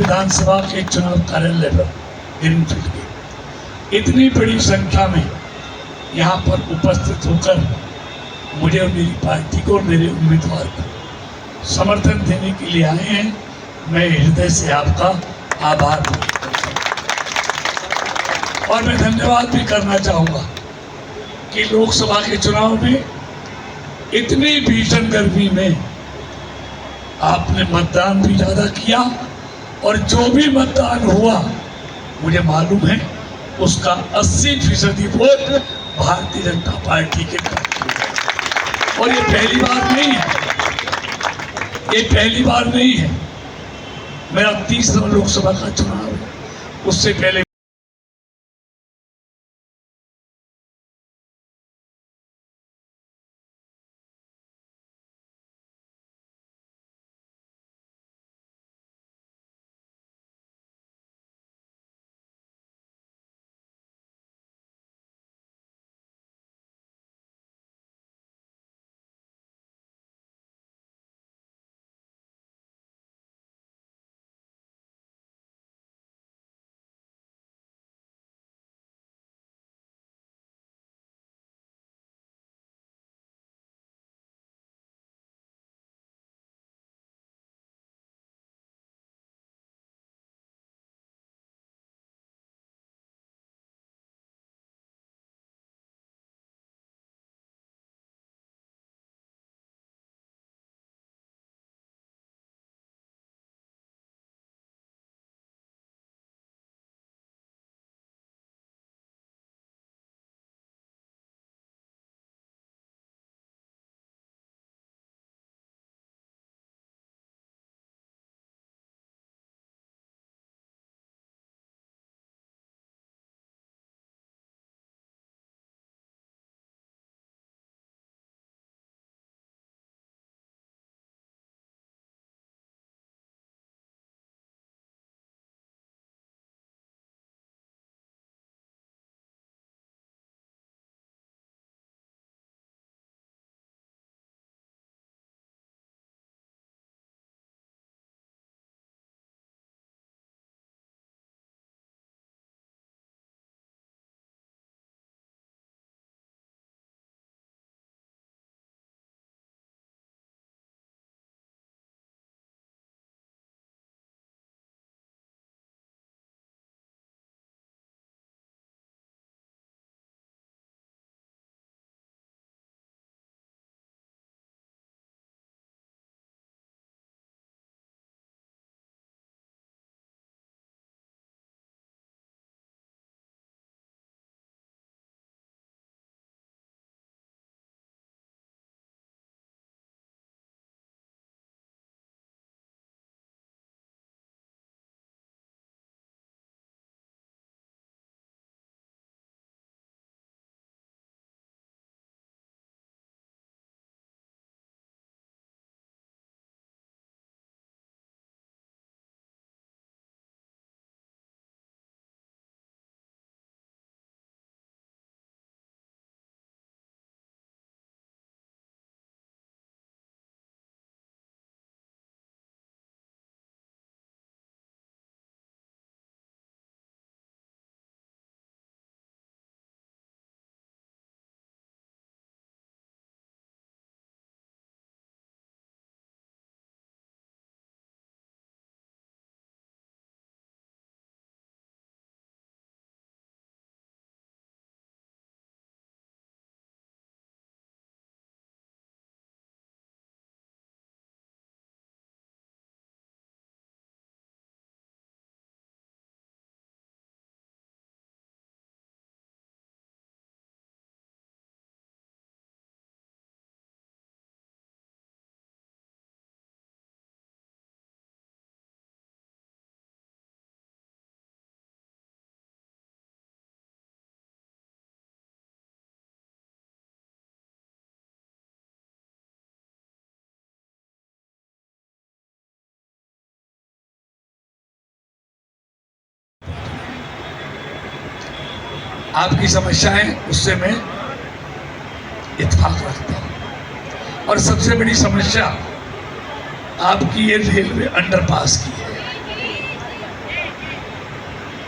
विधानसभा के चुनाव कार्यालय पर ग्रीनफील्ड के इतनी बड़ी संख्या में यहाँ पर उपस्थित होकर मुझे और मेरी पार्टी को और मेरे उम्मीदवार को समर्थन देने के लिए आए हैं। मैं हृदय से आपका आभार व्यक्त करता हूँ और मैं धन्यवाद भी करना चाहूँगा कि लोकसभा के चुनाव में इतनी भीषण गर्मी में आपने मतदान भी ज़्यादा किया और जो भी मतदान हुआ मुझे मालूम है उसका 80% वोट भारतीय जनता पार्टी के पक्ष। और ये पहली बार नहीं है, ये पहली बार नहीं है। मेरा 30वां लोकसभा का चुनाव है, उससे पहले आपकी समस्याएं उससे मैं इत्तेफाक रखता हूँ। और सबसे बड़ी समस्या आपकी ये रेलवे अंडरपास की है।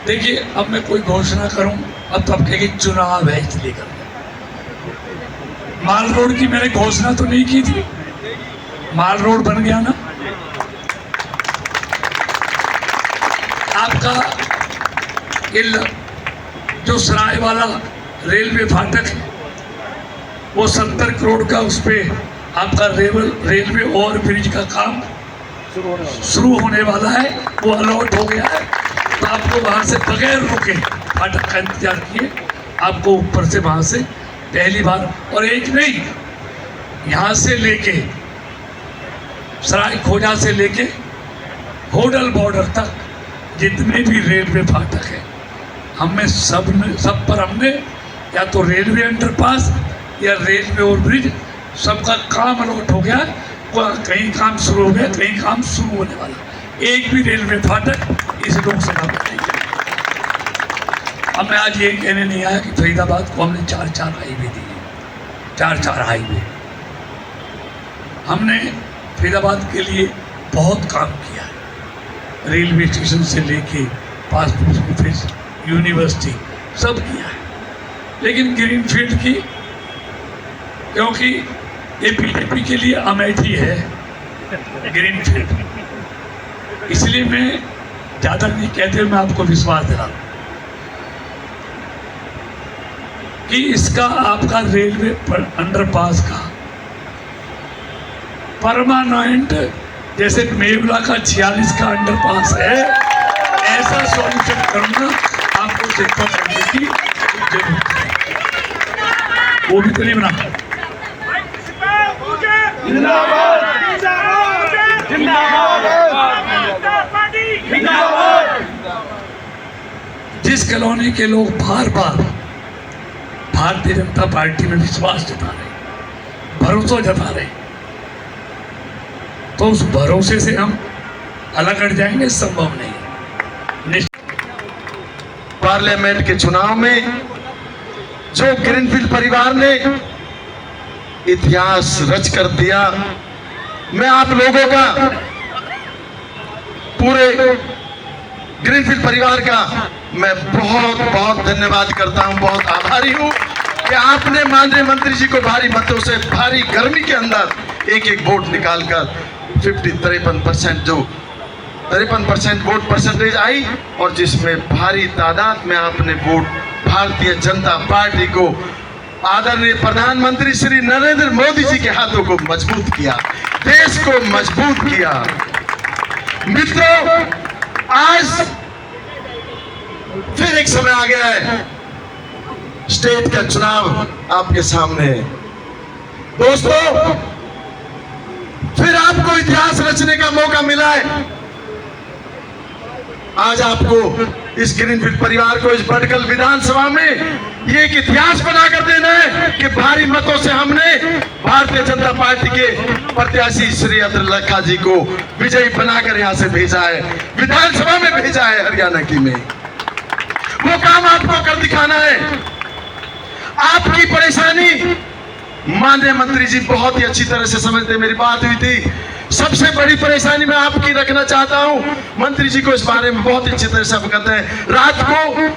देखिए, अब मैं कोई घोषणा करूं, अब तो आप कहेंगे चुनाव है इसलिए कर। माल रोड की मैंने घोषणा तो नहीं की थी, माल रोड बन गया ना। आपका जो सराय वाला रेलवे फाटक है वो 70 करोड़ का, उस पर आपका रेलवे ओवर ब्रिज का काम शुरू होने वाला है, वो अलॉट हो गया है। तो आपको वहाँ से बगैर रुके फाटक का इंतजार किए, आपको ऊपर से वहाँ से पहली बार, और एक नहीं, यहाँ से लेके सराय खोजा से लेके होडल बॉर्डर तक जितने भी रेलवे फाटक है, हमें सब पर हमने या तो रेलवे अंडरपास या रेलवे ओवर ब्रिज, सबका काम अलॉट हो गया। कहीं काम शुरू हो गया, कहीं काम शुरू होने वाला। एक भी रेलवे फाटक इस लोकसभा में नहीं है। अब मैं आज ये कहने नहीं आया कि फरीदाबाद को हमने 4-4 हाईवे दिए, 4-4 हाईवे। हमने फरीदाबाद के लिए बहुत काम किया है, रेलवे स्टेशन से लेके पासपोर्ट ऑफिस, यूनिवर्सिटी, सब किया है। लेकिन ग्रीनफील्ड की, क्योंकि ये बीजेपी के लिए अमेठी है ग्रीनफील्ड, इसलिए मैं ज़्यादा नहीं कहते, मैं आपको विश्वास दिला कि इसका आपका रेलवे अंडरपास का परमानेंट, जैसे मेवला का 46 का अंडरपास है, ऐसा सॉल्यूशन करना आपको चिंता करने की जरूरत है। वो भी तो नहीं बना। जिस कॉलोनी के लोग बार बार भारतीय जनता पार्टी में विश्वास जता रहे, भरोसा जता रहे, तो उस भरोसे से हम अलग हट जाएंगे, संभव नहीं। पार्लियामेंट के चुनाव में जो ग्रीनफील्ड परिवार ने इतिहास रच कर दिया, मैं आप लोगों का, पूरे ग्रीनफील्ड परिवार का मैं बहुत बहुत धन्यवाद करता हूं, बहुत आभारी हूं कि आपने माननीय मंत्री जी को भारी मतों से, भारी गर्मी के अंदर एक एक वोट निकालकर 53% जो 53% वोट परसेंटेज आई, और जिसमें भारी तादाद में आपने वोट भारतीय जनता पार्टी को, आदरणीय प्रधानमंत्री श्री नरेंद्र मोदी जी के हाथों को मजबूत किया, देश को मजबूत किया। मित्रों, आज फिर एक समय आ गया है, स्टेट का चुनाव आपके सामने है। दोस्तों, फिर आपको इतिहास रचने का मौका मिला है। आज आपको इस ग्रीनफील्ड परिवार को इस भटकल विधानसभा में ये एक इतिहास बनाकर देना है कि भारी मतों से हमने भारतीय जनता पार्टी के प्रत्याशी श्री अब्दुल्ला खा जी को विजयी बनाकर यहां से भेजा है, विधानसभा में भेजा है हरियाणा की में। वो काम आपको कर दिखाना है। आपकी परेशानी माननीय मंत्री जी बहुत ही अच्छी तरह से समझते, मेरी बात हुई थी। सबसे बड़ी परेशानी मैं आपकी रखना चाहता हूं, मंत्री जी को इस बारे में बहुत अच्छी तरह से अवगत है। रात को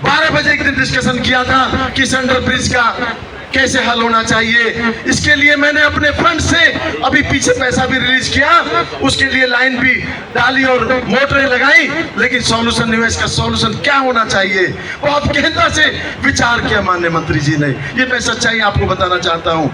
12 बजे एक दिन डिस्कशन किया था कि सेंट्रल ब्रिज का कैसे हल होना चाहिए। इसके लिए मैंने अपने फंड से अभी पीछे पैसा भी रिलीज किया, उसके लिए लाइन भी डाली और मोटरें लगाई, लेकिन सॉल्यूशन नहीं हुआ। इसका सॉल्यूशन क्या होना चाहिए, बहुत गहनता से विचार किया माननीय मंत्री जी ने। ये मैं सच्चाई आपको बताना चाहता हूँ।